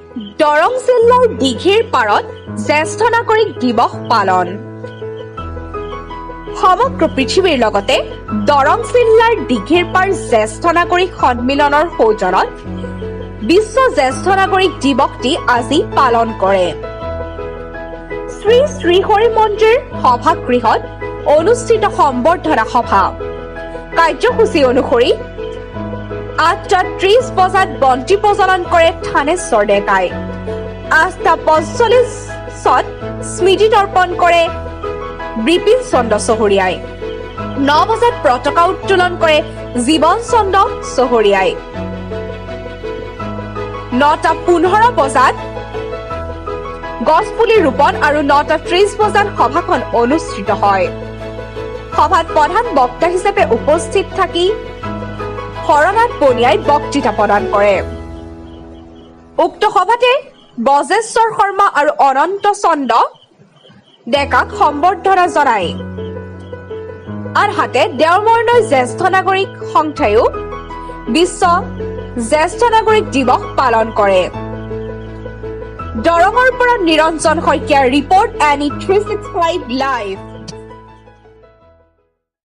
দৰং জিলাৰ দিঘিৰ পাৰত জ্যেষ্ঠ নাগৰিক দিৱস পালন। সমগ্ৰ পৃথিৱীৰ লগতে দৰং জিলাৰ দিঘিৰ পাৰ জ্যেষ্ঠ নাগৰিক সন্মিলনৰ সৌজন্যত বিশ্ব জ্যেষ্ঠ নাগৰিক দিৱসটি আজি পালন কৰে। শ্ৰী শ্ৰীহৰি মন্দিৰ সভাগৃহত অনুষ্ঠিত সম্বৰ্ধনা সভা কাৰ্যসূচী অনুসৰি 8:30 বজাত বন্তি প্ৰজ্বলন কৰে থানেশ্বৰ ডেকাই। 8:45 স্মৃতি তৰ্পণ কৰে বিপিন চন্দ্ৰ চহৰীয়াই। 9 বজাত পতাকা উত্তোলন কৰে জীৱন চন্দ্ৰ চহৰীয়াই। 9:15 বজাত গছপুলি ৰোপণ আৰু 9:30 বজাত সভাখন অনুষ্ঠিত হয়। সভাত প্ৰধান বক্তা হিচাপে উপস্থিত থাকি হৰনাথ বনিয়াই বক্তৃতা প্ৰদান কৰে। উক্ত সভাতে ব্ৰজেশ্বৰ শৰ্মা আৰু অনন্ত চন্দ্ৰ ডেকাক সম্বৰ্ধনা জনায়। আনহাতে দেওবৰ্ণৰ জ্যেষ্ঠ নাগৰিক সংস্থায়ো বিশ্ব জ্যেষ্ঠ নাগৰিক দিৱস পালন কৰে। দৰঙৰ পৰা নিৰঞ্জন শইকীয়াৰ ৰিপৰ্ট NE 365 লাইভ।